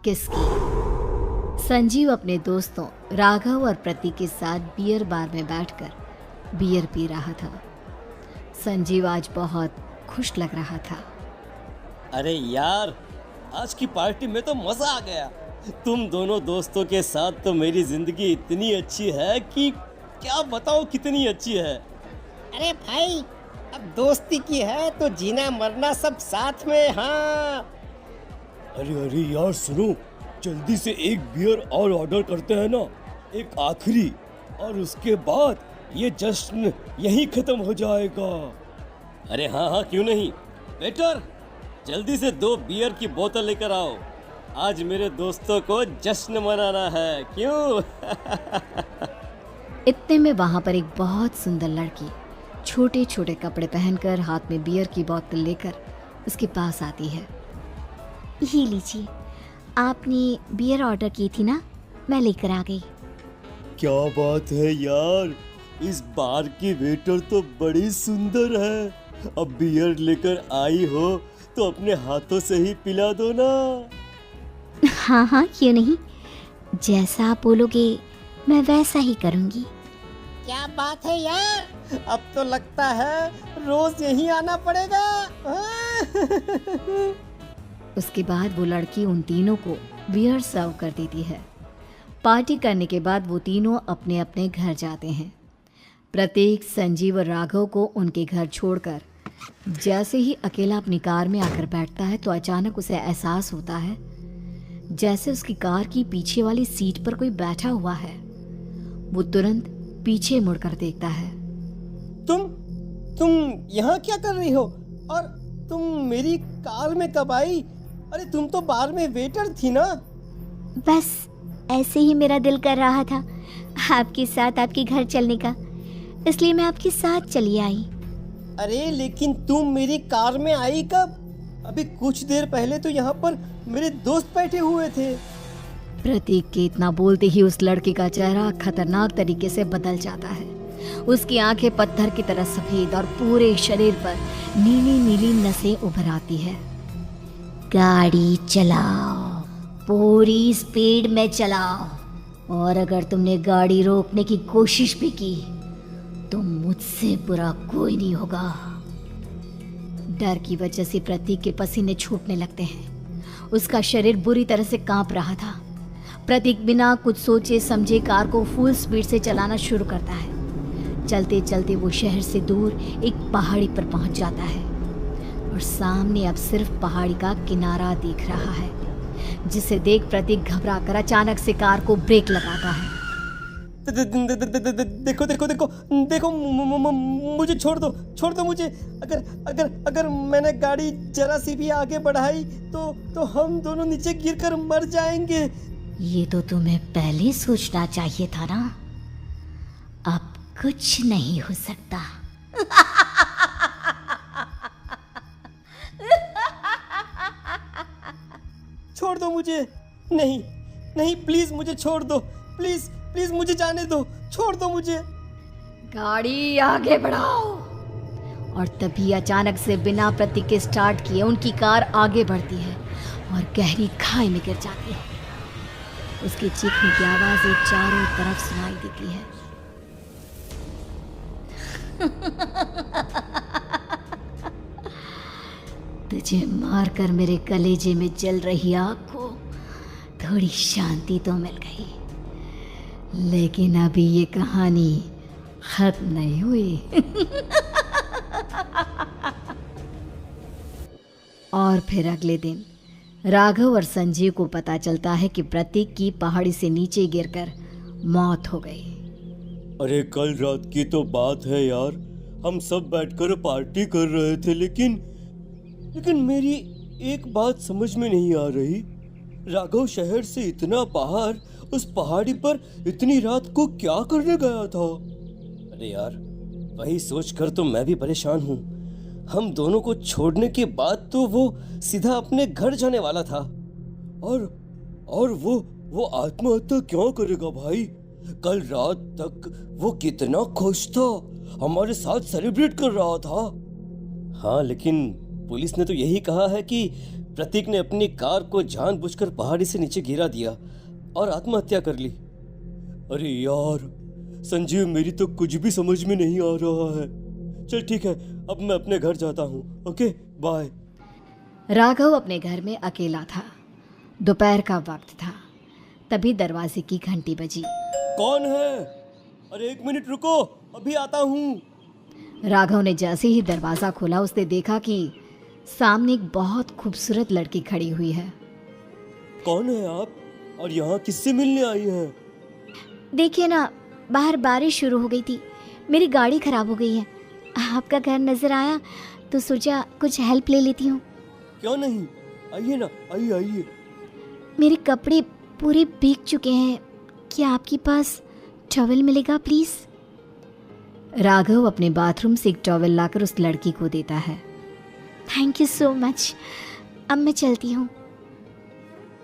किसकी? संजीव अपने दोस्तों राघव और प्रतीक के साथ बियर बार में बैठकर बियर पी रहा था। संजीव आज बहुत खुश लग रहा था। अरे यार, आज की पार्टी में तो मजा आ गया। तुम दोनों दोस्तों के साथ तो मेरी जिंदगी इतनी अच्छी है कि क्या बताओ कितनी अच्छी है। अरे भाई, अब दोस्ती की है तो जीना मरना सब साथ में। हाँ अरे यार सुनो, जल्दी से एक बियर और ऑर्डर करते हैं ना, एक आखिरी, और उसके बाद ये जश्न यहीं खत्म हो जाएगा। अरे हाँ, क्यों नहीं। वेटर, जल्दी से 2 बियर की बोतल लेकर आओ। आज मेरे दोस्तों को जश्न मनाना है, क्यों? इतने में वहां पर एक बहुत सुंदर लड़की छोटे छोटे कपड़े पहनकर हाथ में बियर की बोतल लेकर उसके पास आती है। ये लीजिए, आपने बियर ऑर्डर की थी ना, मैं लेकर आ गई। क्या बात है यार, इस बार की वेटर तो बड़ी सुंदर है। अब बियर लेकर आई हो तो अपने हाथों से ही पिला दो ना। हाँ, क्यों नहीं, जैसा आप बोलोगे मैं वैसा ही करूँगी। क्या बात है यार, अब तो लगता है रोज यहीं आना पड़ेगा। उसके बाद वो लड़की उन तीनों को बियर सर्व कर देती है। पार्टी करने के बाद वो तीनों अपने अपने घर जाते हैं। प्रतीक, संजीव और राघव को उनके घर छोड़कर जैसे ही अकेला अपनी कार में आकर बैठता है तो अचानक उसे एहसास होता है जैसे उसकी कार की पीछे वाली सीट पर कोई बैठा हुआ है। वो तुरंत पीछे मुड़कर देखता है। तुम यहाँ क्या कर रही हो? और तुम मेरी कार में कब आई? अरे तुम तो बार में वेटर थी ना। बस ऐसे ही मेरा दिल कर रहा था आपके साथ आपके घर चलने का, इसलिए मैं आपके साथ चली आई। अरे लेकिन तुम मेरी कार में आई कब? अभी कुछ देर पहले तो यहाँ पर मेरे दोस्त बैठे हुए थे। प्रतीक के इतना बोलते ही उस लड़के का चेहरा खतरनाक तरीके से बदल जाता है। उसकी आंखें पत्थर की तरह सफेद और पूरे शरीर पर नीली नीली नसें उभर आती है। गाड़ी चलाओ, पूरी स्पीड में चलाओ, और अगर तुमने गाड़ी रोकने की कोशिश भी की तो मुझसे बुरा कोई नहीं होगा। डर की वजह से प्रतीक के पसीने छूटने लगते हैं। उसका शरीर बुरी तरह से कांप रहा था। प्रतीक बिना कुछ सोचे समझे कार को फुल स्पीड से चलाना शुरू करता है। चलते चलते वो शहर से दूर एक पहाड़ी पर पहुंच जाता है और सामने अब सिर्फ पहाड़ी का किनारा दिख रहा है, जिसे देख प्रतीक घबराकर अचानक से कार को ब्रेक लगाता है। देखो, मुझे छोड़ दो मुझे। अगर मैंने गाड़ी जरा सी भी आगे बढ़ाई तो हम दोनों नीचे गिरकर मर जाएंगे। ये तो तुम्हें पहले सोचना चाहिए था ना। अब कुछ नहीं हो सकता। छोड़ दो मुझे। नहीं, प्लीज मुझे छोड़ दो। प्लीज मुझे जाने दो। छोड़ दो मुझे। गाड़ी आगे बढ़ाओ। और तभी अचानक से बिना प्रतीक के स्टार्ट किए उनकी कार आगे बढ़ती है और गहरी खाई में गिर जाती है। उसके चीखने की आवाज़ें चारों तरफ सुनाई देती है। तुझे मारकर मेरे कलेजे में जल रही आग को थोड़ी शांति तो मिल गई, लेकिन अभी ये कहानी खत्म नहीं हुई। और फिर अगले दिन राघव और संजीव को पता चलता है कि प्रतीक की पहाड़ी से नीचे गिरकर मौत हो गई। अरे कल रात की तो बात है यार, हम सब बैठकर पार्टी कर रहे थे, लेकिन मेरी एक बात समझ में नहीं आ रही। राघव शहर से इतना बाहर उस पहाड़ी पर इतनी रात को क्या करने गया था? अरे यार, वही सोचकर तो मैं भी परेशान हूँ। हम दोनों को छोड़ने के बाद तो वो सीधा अपने घर जाने वाला था, और वो आत्महत्या क्यों करेगा भाई? कल रात तक वो कितना खुश था, हमारे साथ सेलिब्रेट कर रहा था। हाँ, लेकिन पुलिस ने तो यही कहा है कि प्रतीक ने अपनी कार को जानबूझकर पहाड़ी से नीचे गिरा दिया और आत्महत्या कर ली। अरे यार संजीव, मेरी तो कुछ भी समझ में नहीं आ रहा है। चल ठीक है, अब मैं अपने घर जाता हूँ। Okay bye. राघव अपने घर में अकेला था। दोपहर का वक्त था। तभी दरवाजे की घंटी बजी। कौन है? अरे 1 मिनट रुको, अभी आता हूँ। राघव ने जैसे ही दरवाज़ा खोला उसने देखा कि सामने एक बहुत खूबसूरत लड़की खड़ी हुई है। कौन है आप और यहाँ किससे मिलने आई हैं? देखिए ना, बाहर बारिश शुरू हो गई थी, मेरी गाड़ी खराब हो गई है। आपका घर नज़र आया तो सोचा कुछ हेल्प ले लेती हूँ। क्यों नहीं, आइए ना, आइए आइए। मेरे कपड़े पूरे भीग चुके हैं, क्या आपके पास टॉवल मिलेगा प्लीज़? राघव अपने बाथरूम से एक टॉवल लाकर उस लड़की को देता है। थैंक यू सो मच, अब मैं चलती हूँ।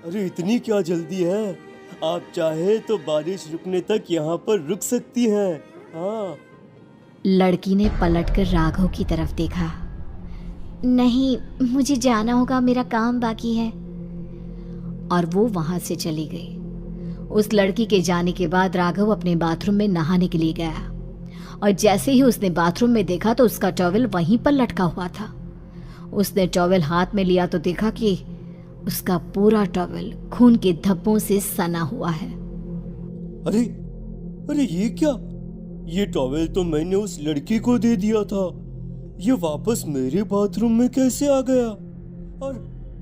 अरे इतनी क्या जल्दी है? आप चाहे तो बारिश रुकने तक यहाँ पर रुक सकती हैं। हाँ। लड़की ने पलटकर राघव की तरफ देखा। नहीं, मुझे जाना होगा, मेरा काम बाकी है। और वो वहां से चली गई। उस लड़की के जाने के बाद राघव अपने बाथरूम में नहाने के लिए गया और जैसे ही उसने बाथरूम में देखा तो उसका टॉवल वहीं पर लटका हुआ था। उसने टॉवल हाथ में लिया तो देखा कि उसका पूरा टॉवल खून के धब्बों से सना हुआ है। अरे अरे ये क्या? ये टॉवल तो मैंने उस लड़की को दे दिया था। ये वापस मेरे बाथरूम में कैसे आ गया?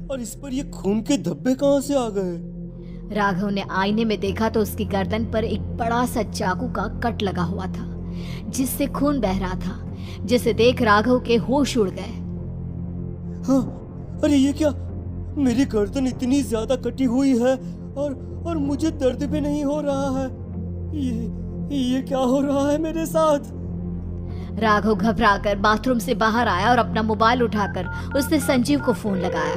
और इस पर ये खून के धब्बे कहाँ से आ गए? राघव ने आईने में देखा तो उसकी गर्दन पर एक बड़ा सा चाकू का कट लगा हुआ था जिससे खून बह रहा था, जिसे देख राघव के होश उड़ गए। हाँ, अरे ये क्या? मेरी गर्दन इतनी ज्यादा कटी हुई है और मुझे दर्द भी नहीं हो रहा है। ये क्या हो रहा है मेरे साथ? राघव घबराकर बाथरूम से बाहर आया और अपना मोबाइल उठाकर उसने संजीव को फोन लगाया।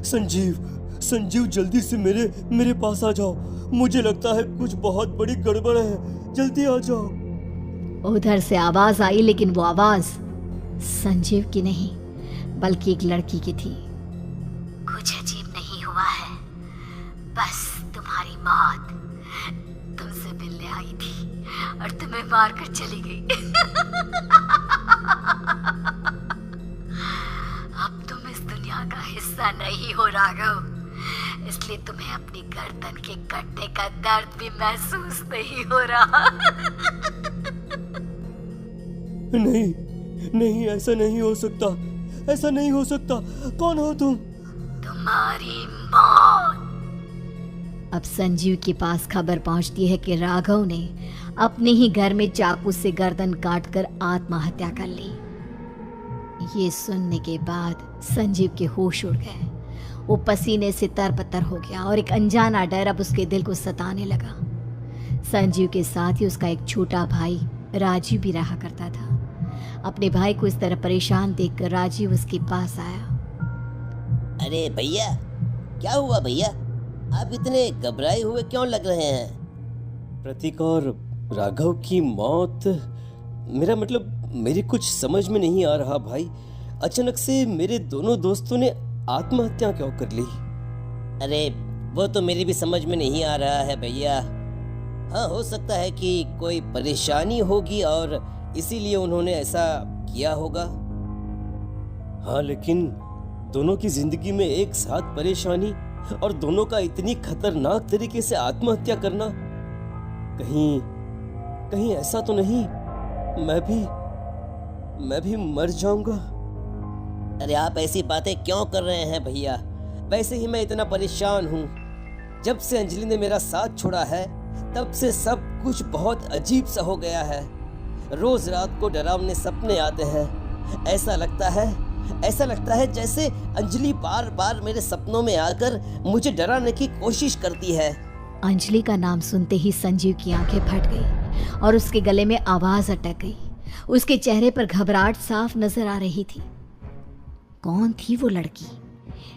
संजीव जल्दी से मेरे पास आ जाओ। मुझे लगता है कुछ बहुत बड़ी गड़बड़ है, जल्दी आ जाओ। उधर से आवाज आई, लेकिन वो आवाज संजीव की नहीं बल्कि एक लड़की की थी। कुछ अजीब नहीं हुआ है, बस तुम्हारी मौत तुमसे मिलने आई थी और तुम्हें मारकर चली गई। अब तुम इस दुनिया का हिस्सा नहीं हो राघव, इसलिए तुम्हें अपनी गर्दन के कटने का दर्द भी महसूस नहीं हो रहा। नहीं, ऐसा नहीं हो सकता, ऐसा नहीं हो सकता। कौन हो तुम? तुम्हारी मौत। अब संजीव के पास खबर पहुंचती है कि राघव ने अपने ही घर में चाकू से गर्दन काटकर आत्महत्या कर ली। ये सुनने के बाद संजीव के होश उड़ गए। वो पसीने से तरबतर हो गया और एक अनजाना डर अब उसके दिल को सताने लगा। संजीव के साथ ही उसका एक छोटा भाई राजीव भी रहा करता था। अपने भाई को इस तरह परेशान देखकर राजीव उसके पास आया। अरे भैया, क्या हुआ भैया? आप इतने घबराए हुए क्यों लग रहे हैं? प्रतीक और राघव की मौत, मेरा मतलब मेरी कुछ समझ में नहीं आ रहा भाई। अचानक से मेरे दोनों दोस्तों ने आत्महत्या क्यों कर ली? अरे वो तो मेरी भी समझ में नहीं आ रहा है भैया। हाँ, हो सकता है कि कोई परेशानी होगी और इसीलिए उन्होंने ऐसा किया होगा। हाँ, लेकिन दोनों की जिंदगी में एक साथ परेशानी और दोनों का इतनी खतरनाक तरीके से आत्महत्या करना, कहीं ऐसा तो नहीं मैं भी मर जाऊंगा? अरे आप ऐसी बातें क्यों कर रहे हैं भैया? वैसे ही मैं इतना परेशान हूँ। जब से अंजलि ने मेरा साथ छोड़ा है तब से सब कुछ बहुत अजीब सा हो गया है। रोज रात को डरावने सपने आते हैं। ऐसा लगता है जैसे अंजलि बार बार मेरे सपनों में आकर मुझे डराने की कोशिश करती है। अंजलि का नाम सुनते ही संजीव की आंखें फट गई और उसके गले में आवाज अटक गई। उसके चेहरे पर घबराहट साफ नजर आ रही थी। कौन थी वो लड़की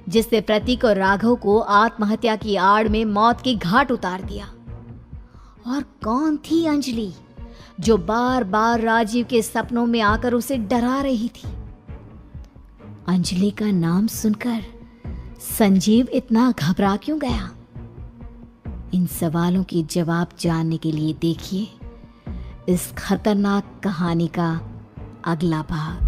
जिसने प्रतीक और राघव को आत्महत्या की आड़ में मौत के घाट उतार दिया? और कौन थी अंजलि जो बार बार राजीव के सपनों में आकर उसे डरा रही थी? अंजलि का नाम सुनकर संजीव इतना घबरा क्यों गया? इन सवालों के जवाब जानने के लिए देखिए इस खतरनाक कहानी का अगला भाग।